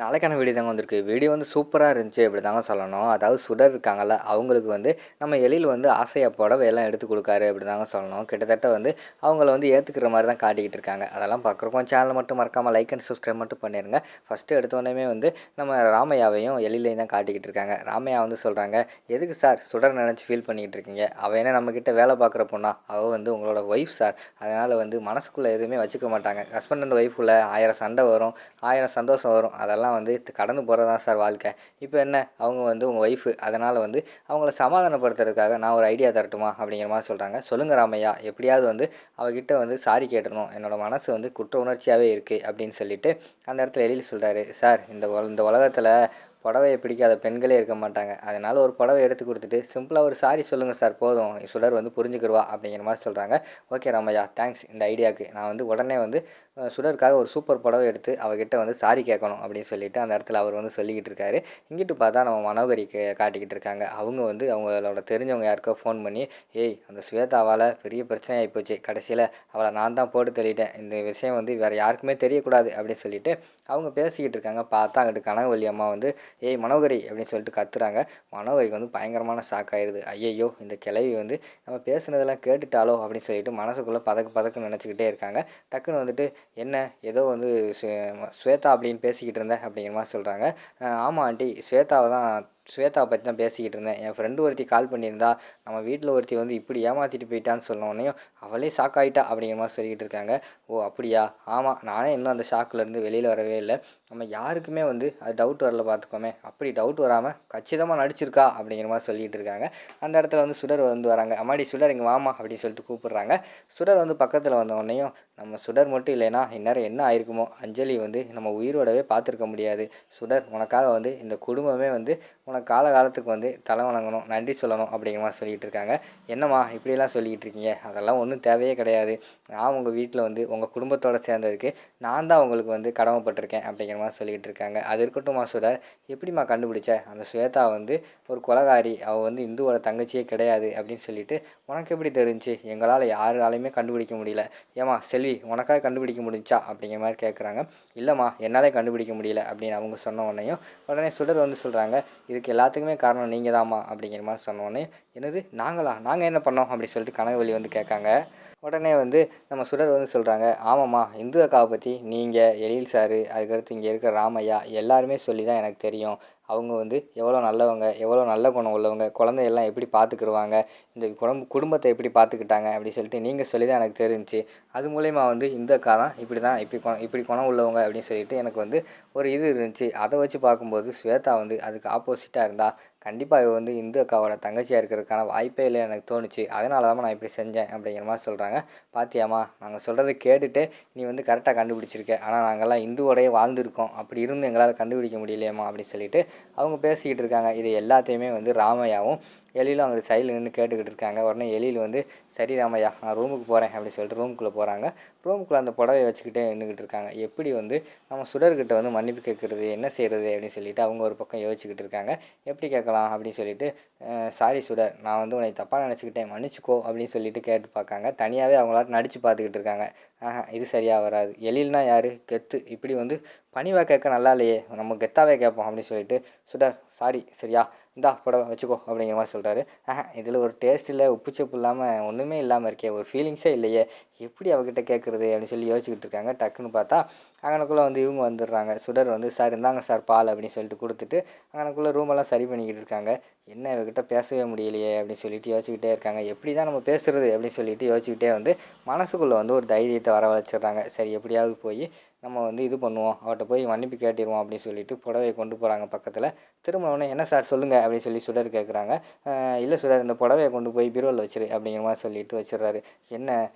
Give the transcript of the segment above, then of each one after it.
நாளைக்கான வீடியோ தாங்க வந்திருக்கு. வீடியோ வந்து சூப்பரா இருந்துச்சு அப்படி தாங்க சொல்லணும். அதாவது சுடர் இருக்காங்கல்ல, அவங்களுக்கு வந்து நம்ம எழில் வந்து ஆசையா புடவையெல்லாம் எடுத்து குடுக்காரு அப்படி தாங்க சொல்லணும். கிட்டத்தட்ட வந்து அவங்கள வந்து ஏத்துக்கிற மாரி தான் காட்டிக்கிட்டு இருக்காங்க. அதெல்லாம் பார்க்குறப்போ சேனல மட்டும் மறக்காம லைக் அண்ட் சப்ஸ்கிரைப் மட்டும் பண்ணிருங்க. ஃபர்ஸ்ட்டு எடுத்தோனேயுமே வந்து நம்ம ராமையாவையும், எழிலையும் தான் காட்டிக்கிட்டு இருக்காங்க. ராமையா வந்து சொல்றாங்க, "எதுக்கு சார் சுடர் நெனச்சு ஃபீல் பண்ணிக்கிட்டு இருக்கீங்க? அவ என்ன நம்மகிட்ட வேலை பார்க்குற பொண்ணா? அவ வந்து உங்களோட ஒய்ஃப் சார். அதனால வந்து மனசுக்குள்ள எதுவுமே வச்சுக்க மாட்டாங்க. ஹஸ்பண்ட் அண்ட் ஒய்ஃப்குள்ள 1000 சண்டை வரும், 1000 சந்தோஷம் வரும். அதெல்லாம் வந்து கடந்து போகிறது தான் சார் வாழ்க்கை. இப்போ என்ன அவங்க வந்து உங்கள் ஒய்ஃபு. அதனால் வந்து அவங்கள சமாதானப்படுத்துறதுக்காக நான் ஒரு ஐடியா தரட்டுமா அப்படிங்கிற மாதிரி சொல்கிறாங்க. சொல்லுங்கள் ராமையா, எப்படியாவது வந்து அவகிட்ட வந்து சாரி கேட்டுறணும். என்னோடய மனசு வந்து குற்ற உணர்ச்சியாகவே இருக்குது அப்படின்னு சொல்லிட்டு அந்த இடத்துல எழில் சொல்கிறாரு. சார் இந்த உலகத்தில் புடவைய பிடிக்காத பெண்களே இருக்க மாட்டாங்க. அதனால் ஒரு புடவை எடுத்து கொடுத்துட்டு சிம்பிளாக ஒரு சாரி சொல்லுங்கள் சார் போதும். சுடர் வந்து புரிஞ்சுக்கிருவா அப்படிங்கிற மாதிரி சொல்கிறாங்க. ஓகே ராமையா, தேங்க்ஸ் இந்த ஐடியாவுக்கு. நான் வந்து உடனே வந்து சுடருக்காக ஒரு சூப்பர் புடவை எடுத்து அவகிட்ட வந்து சாரி கேட்கணும் அப்படின்னு சொல்லிட்டு அந்த இடத்துல அவர் வந்து சொல்லிக்கிட்டு இருக்காரு. இங்கிட்டு பார்த்தா நம்ம மனோகரிக்கு காட்டிக்கிட்டு இருக்காங்க. அவங்க வந்து அவங்களோட தெரிஞ்சவங்க யாருக்கோ ஃபோன் பண்ணி, ஏய் அந்த ஸ்வேதாவால் பெரிய பிரச்சனை ஆகிப்போச்சு, கடைசியில் அவளை நான் தான் போட்டு தள்ளிட்டேன், இந்த விஷயம் வந்து வேறு யாருக்குமே தெரியக்கூடாது அப்படின்னு சொல்லிட்டு அவங்க பேசிக்கிட்டு இருக்காங்க. பார்த்தா அங்கிட்டு கனகவல்லி அம்மா வந்து, ஏய் மனோகரி அப்படின்னு சொல்லிட்டு கத்துறாங்க. மனோகரிக்கு வந்து பயங்கரமான ஷாக் ஆயிடுது. ஐயையோ இந்த கிழவி வந்து நம்ம பேசுனதெல்லாம் கேட்டுட்டாலோ அப்படின்னு சொல்லிட்டு மனசுக்குள்ளே பதக்குன்னு நினச்சிக்கிட்டே இருக்காங்க. டக்குன்னு வந்துட்டு, என்ன ஏதோ வந்து ஸ்வேதா அப்படின்னு பேசிக்கிட்டு இருந்தேன் அப்படிங்கிற மாதிரி சொல்கிறாங்க. ஆமாம் ஆண்டி, ஸ்வேதாவை பற்றி தான் பேசிக்கிட்டு இருந்தேன். என் ஃப்ரெண்டு ஒருத்தி கால் பண்ணியிருந்தா, நம்ம வீட்டில் ஒருத்தி வந்து இப்படி ஏமாற்றிட்டு போயிட்டான்னு சொன்னோடனையும் அவளே ஷாக் ஆகிட்டா அப்படிங்கிற மாதிரி சொல்லிக்கிட்டு இருக்காங்க. ஓ அப்படியா? ஆமாம், நானே இன்னும் அந்த ஷாக்லேருந்து வெளியில் வரவே இல்லை. நம்ம யாருக்குமே வந்து அது டவுட் வரல பார்த்துக்கோமே. அப்படி டவுட் வராமல் கச்சிதமாக நடிச்சிருக்கா அப்படிங்கிற மாதிரி சொல்லிகிட்டு இருக்காங்க. அந்த இடத்துல வந்து சுடர் வந்து வராங்க. அம்மாடி சுடர் இங்கே வாமா அப்படின்னு சொல்லிட்டு கூப்பிட்றாங்க. சுடர் வந்து பக்கத்தில் வந்தோடனையும், நம்ம சுடர் மட்டும் இல்லைன்னா இந்நேரம் என்ன ஆயிருக்குமோ, அஞ்சலி வந்து நம்ம உயிரோடவே பார்த்துருக்க முடியாது. சுடர் உனக்காக வந்து இந்த குடும்பமே வந்து உனக்கு காலகாலத்துக்கு வந்து தலை வணங்கணும், நன்றி சொல்லணும் அப்படிங்கிற மாதிரி சொல்லிகிட்டு இருக்காங்க. என்னம்மா இப்படியெல்லாம் சொல்லிக்கிட்டு இருக்கீங்க? அதெல்லாம் ஒன்றும் தேவையே கிடையாது. நான் உங்கள் வீட்டில் வந்து உங்கள் குடும்பத்தோடு சேர்ந்ததுக்கு நான் தான் உங்களுக்கு வந்து கடமைப்பட்டிருக்கேன் அப்படிங்கிற மாதிரி சொல்லிக்கிட்டு இருக்காங்க. அது இருக்கட்டும்மா சுடர், எப்படிம்மா கண்டுபிடிச்ச அந்த ஸ்வேதா வந்து ஒரு கொலகாரி, அவள் வந்து இந்துவோட தங்கச்சியே கிடையாது அப்படின்னு சொல்லிட்டு உனக்கு எப்படி தெரிஞ்சு? எங்களால் யாராலையுமே கண்டுபிடிக்க முடியல. ஏம்மா செல்வி, உனக்காக கண்டுபிடிக்க முடிஞ்சா அப்படிங்கிற மாதிரி கேட்குறாங்க. இல்லைம்மா என்னாலே கண்டுபிடிக்க முடியல அப்படின்னு அவங்க சொன்ன உடனே சுடர் வந்து சொல்கிறாங்க, இதுக்கு எல்லாத்துக்குமே காரணம் நீங்கள் தாம்மா அப்படிங்கிற மாதிரி சொன்னோடனே, என்னது நாங்களா? நாங்கள் என்ன பண்ணோம் அப்படி சொல்லிட்டு கனகவல்லி வந்து கேட்காங்க. உடனே வந்து நம்ம சுடர் வந்து சொல்கிறாங்க, ஆமாம்மா இந்து அக்காவை பற்றி நீங்கள், எழில் சாரு, அதுக்கடுத்து இங்கே இருக்கிற ராமையா எல்லாருமே சொல்லி தான் எனக்கு தெரியும். அவங்க வந்து எவ்வளோ நல்லவங்க, எவ்வளோ நல்ல குணம் உள்ளவங்க, குழந்தையெல்லாம் எப்படி பார்த்துக்கிருவாங்க, இந்த குடும்பத்தை எப்படி பார்த்துக்கிட்டாங்க அப்படி சொல்லிட்டு நீங்கள் சொல்லி தான் எனக்கு தெரிஞ்சுச்சு. அது மூலயமா வந்து இந்த அக்கா தான் இப்படி குணம் உள்ளவங்க அப்படின்னு சொல்லிட்டு எனக்கு வந்து ஒரு இது இருந்துச்சு. அதை வச்சு பார்க்கும்போது ஸ்வேதா வந்து அதுக்கு ஆப்போசிட்டாக இருந்தால் கண்டிப்பாக இவ வந்து இந்து அக்காவோட தங்கச்சியாக இருக்கிறதுக்கான வாய்ப்பே இல்லை எனக்கு தோணுச்சு. அதனால தான் நான் இப்படி செஞ்சேன் அப்படிங்கிற மாதிரி சொல்கிறாங்க. பாத்தியாம்மா, நாங்கள் சொல்கிறத கேட்டுட்டு நீ வந்து கரெக்டாக கண்டுபிடிச்சிருக்க. ஆனால் நாங்கள்லாம் இந்துவோடையே வாழ்ந்துருக்கோம், அப்படி இருந்து எங்களால் கண்டுபிடிக்க முடியலையேம்மா அப்படின்னு சொல்லிட்டு அவங்க பேசிக்கிட்டு இருக்காங்க. இது எல்லாத்தையுமே வந்து ராமையாவும் எழிலும் அங்கே சைடில் நின்று கேட்டுக்கிட்டு இருக்காங்க. உடனே எழில் வந்து, சரி ராமையா நான் ரூமுக்கு போகிறேன் அப்படின்னு சொல்லிட்டு ரூமுக்குள்ளே போகிறாங்க. ரூமுக்குள்ளே அந்த புடவையை வச்சுக்கிட்டே நின்றுக்கிட்டு இருக்காங்க. எப்படி வந்து நம்ம சுடர்கிட்ட வந்து மன்னிப்பு கேட்குறது, என்ன செய்கிறது அப்படின்னு சொல்லிட்டு அவங்க ஒரு பக்கம் யோசிச்சுக்கிட்டு இருக்காங்க. எப்படி கேட்கலாம் அப்படின்னு சொல்லிட்டு, சாரி சுடர், நான் வந்து உன்னை தப்பாக நினச்சிக்கிட்டேன், மன்னிச்சுக்கோ அப்படின்னு சொல்லிட்டு கேட்டு பார்க்காங்க. தனியாகவே அவங்களாட்ட நடித்து பார்த்துக்கிட்டு இருக்காங்க. இது சரியாக வராது. எழில்னா யார்? கெத்து. இப்படி வந்து பணிவாக கேட்க நல்லா இல்லையே, நம்ம கெத்தாவே கேட்போம் அப்படின்னு சொல்லிட்டு, சுடர் சாரி சரியா, இந்தா புடவை வச்சுக்கோ அப்படிங்கிற மாதிரி சொல்கிறாரு. இதில் ஒரு டேஸ்ட் இல்லை, உப்பு சப்பு இல்லாமல் ஒன்றுமே இல்லாமல் இருக்கே, ஒரு ஃபீலிங்ஸே இல்லையே, எப்படி அவகிட்ட கேட்குறது அப்படின்னு சொல்லி யோசிச்சுக்கிட்டு இருக்காங்க. டக்குன்னு பார்த்தா அங்கனக்குள்ளே வந்து இவங்க வந்துடுறாங்க. சுடர் வந்து, சார் இந்தாங்க சார் பால் அப்படின்னு சொல்லிட்டு கொடுத்துட்டு அங்கனக்குள்ளே ரூமெல்லாம் சரி பண்ணிக்கிட்டு இருக்காங்க. என்ன இவகிட்ட பேசவே முடியலையே அப்படின்னு சொல்லிட்டு யோசிச்சுக்கிட்டே இருக்காங்க. எப்படி தான் நம்ம பேசுகிறது அப்படின்னு சொல்லிட்டு யோசிச்சுக்கிட்டே வந்து மனசுக்குள்ளே வந்து ஒரு தைரியத்தை வரவழைச்சிடுறாங்க. சரி எப்படியாவது போய் நம்ம வந்து இது பண்ணுவோம், அவட்ட போய் மன்னிப்பு கேட்டிருவோம் அப்படின்னு சொல்லிட்டு புடவையை கொண்டு போகிறாங்க பக்கத்தில். திரும்பினோடனே, என்ன சார் சொல்லுங்கள் அப்படின்னு சொல்லி சுடர் கேட்குறாங்க. இல்லை சுடர், இந்த புடவையை கொண்டு போய் பீரோவில் வச்சிரு அப்படிங்கிற மாதிரி சொல்லிட்டு வச்சிடுறாரு. என்ன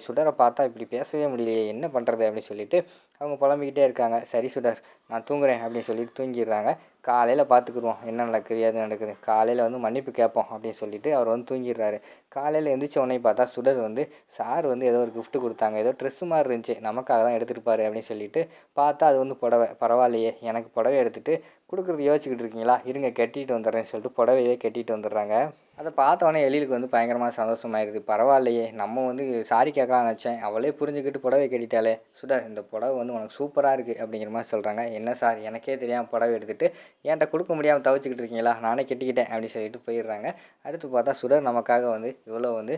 சுடரை பார்த்தா இப்படி பேசவே முடியலையே, என்ன பண்ணுறது அப்படின்னு சொல்லிட்டு அவங்க புலம்பிக்கிட்டே இருக்காங்க. சரி சுடர், நான் தூங்குறேன் அப்படின்னு சொல்லிட்டு தூங்கிடுறாங்க. காலையில் பார்த்துக்குருவோம் என்ன நடக்குது ஏது நடக்குது, காலையில் வந்து மன்னிப்பு கேட்போம் அப்படின்னு சொல்லிட்டு அவர் வந்து தூங்கிடுறாரு. காலையில் எழுந்திரிச்ச உடனே பார்த்தா சுடர் வந்து, சார் வந்து ஏதோ ஒரு கிஃப்ட் கொடுத்தாங்க, ஏதோ ட்ரெஸ்ஸு மாதிரி இருந்துச்சு, நமக்காக தான் எடுத்துகிட்டு அப்படின்னு சொல்லிட்டு பார்த்தா அது வந்து புடவை. பரவாயில்லையே, எனக்கு புடவை எடுத்துகிட்டு கொடுக்குறது யோசிச்சுக்கிட்டு இருக்கீங்களா, இருங்க கட்டிட்டு வந்துடுறேன்னு சொல்லிட்டு புடவையே கட்டிட்டு வந்துடுறாங்க. அத பார்த்தோனே எழிலுக்கு வந்து பயங்கரமா சந்தோஷமாயிருது. பரவாயில்லையே! நம்ம வந்து சாரி கேட்கலாம்னு நெனச்சேன். அவளே புரிஞ்சுக்கிட்டு புடவை கட்டிட்டாளே! சுடர் இந்த புடவ வந்து உனக்கு சூப்பரா இருக்கு அப்படிங்கிற மாரி சொல்றாங்க. என்ன சார் எனக்கே தெரியாம புடவ எடுத்துட்டு என்ட்ட குடுக்க முடியாம தவிச்சுக்கிட்டு இருக்கீங்களா? நானே கட்டிக்கிட்டேன் அப்படின்னு சொல்லிட்டு போயிடுறாங்க. அடுத்து பார்த்தா சுடர் நமக்காக வந்து இவ்வளோ வந்து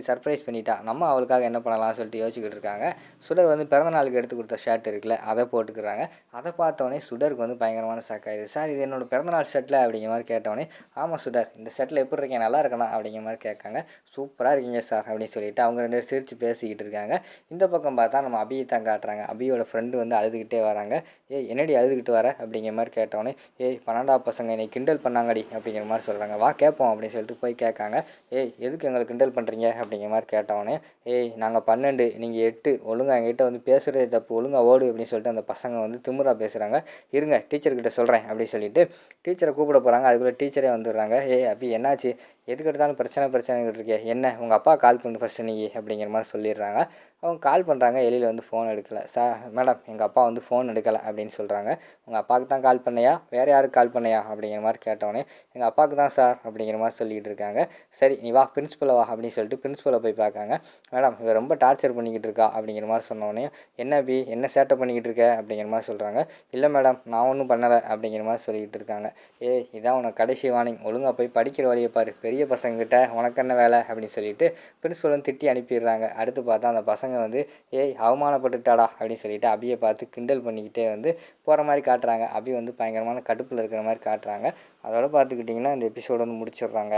சர்ப்ரைஸ் பண்ணிட்டா. நம்ம அவளுக்காக என்ன பண்ணலாம்னு சொல்லிட்டு யோசிச்சுக்கிட்டு இருக்காங்க. சுடர் வந்து பிறந்த நாளுக்கு எடுத்து குடுத்த ஷர்ட் இருக்குல்ல, அத போட்டுக்கிறாங்க. அத பார்த்தோனே சுடருக்கு வந்து பயங்கரமான ஷாக் ஆயிடுது. சார் இது என்னோட பிறந்தநாள் ஷர்ட்ல அப்படிங்கிற மாரி கேட்டோனே, ஆமா சுடர் இந்த ஷர்ட்ல எப்படி இருக்கேன் நல்லா இருக்கேனா? அப்படிங்கிற மாரி கேட்காங்க. சூப்பரா இருக்கீங்க சார் அப்படின்னு சொல்லிட்டு அவங்க 2 பேரும் சிரிச்சு பேசிக்கிட்டு இருக்காங்க. இந்த பக்கம் பார்த்தா நம்ம அபிய தான் காட்டுறாங்க. அபியோட ஃப்ரெண்டு வந்து அழுதுகிட்டே வராங்க. ஏய் என்னடி அழுதுகிட்டு வர? அப்படிங்கிற மாரி கேட்டோனே, ஏய் 12ஆம் பசங்க என்னை கிண்டல் பண்ணாங்கடி அப்படிங்கிற மாரி சொல்றாங்க. வா கேட்போம் அப்படின்னு சொல்லிட்டு போய் கேட்காங்க. ஏய் எதுக்கு எங்கள கிண்டல் பண்றீங்க? அப்படிங்கிற மாரி கேட்டோனே, ஏய் நாங்க 12 நீங்க 8 ஒழுங்கா என்கிட்ட வந்து பேசுறதே தப்பு. ஒழுங்கா ஓடு அப்படின்னு சொல்லிட்டு அந்த பசங்க வந்து திமிரா பேசுறாங்க. இருங்க டீச்சர்கிட்ட சொல்றேன் அப்படின்னு சொல்லிட்டு டீச்சரை கூப்பிட போறாங்க. அதுக்குள்ள டீச்சரே வந்துடுறாங்க. ஏய் அபி என்னாச்சு? எதுக்கு எடுத்தாலும் பிரச்சனைங்கிட்டு இருக்கே. என்ன உங்க அப்பா கால் பண்ணு ஃபர்ஸ்ட் நீ அப்படிங்கிற மாரி சொல்லிடுறாங்க. அவங்க கால் பண்ணுறாங்க. எழில் வந்து ஃபோன் எடுக்கல. மேடம் எங்கள் அப்பா வந்து ஃபோன் எடுக்கலை அப்படின்னு சொல்கிறாங்க. உங்கள் அப்பாவுக்கு தான் கால் பண்ணையா வேறு யாருக்கு கால் பண்ணையா அப்படிங்கிற மாதிரி கேட்டோடனே எங்கள் அப்பாவுக்கு தான் சார் அப்படிங்கிற மாதிரி சொல்லிகிட்டு இருக்காங்க. சரி நீ வா பிரின்ஸ்பலை வா அப்படின்னு சொல்லிட்டு பிரின்ஸ்பலை போய் பார்க்காங்க. மேடம் இவ ரொம்ப டார்ச்சர் பண்ணிக்கிட்டு இருக்கா அப்படிங்கிற மாதிரி சொன்னோடனே என்ன பி என்ன சேட்டை பண்ணிக்கிட்டு இருக்க அப்படிங்கிற மாதிரி சொல்கிறாங்க. இல்லை மேடம் நான் ஒன்றும் பண்ணலை அப்படிங்கிற மாதிரி சொல்லிக்கிட்டு இருக்காங்க. ஏய் இதான் உனக்கு கடைசி வார்னிங் ஒழுங்காக போய் படிக்கிற வழியை பாரு பெரிய பசங்கக்கிட்ட உனக்கு என்ன வேலை அப்படின்னு சொல்லிட்டு பிரின்ஸ்பல் வந்து திட்டி அனுப்பிடுறாங்க. அடுத்து பார்த்தா அந்த பசங்க வந்து ஏய் அவமானப்பட்டுட்டாடா அப்படின்னு சொல்லிட்டு அபியை பார்த்து கிண்டல் பண்ணிக்கிட்டே வந்து போகிற மாதிரி காட்டுறாங்க. அபி வந்து பயங்கரமான கடுப்பில் இருக்கிற மாதிரி காட்டுறாங்க. அதோட பார்த்துக்கிட்டிங்கன்னா இந்த எபிசோடு வந்து முடிச்சிடுறாங்க.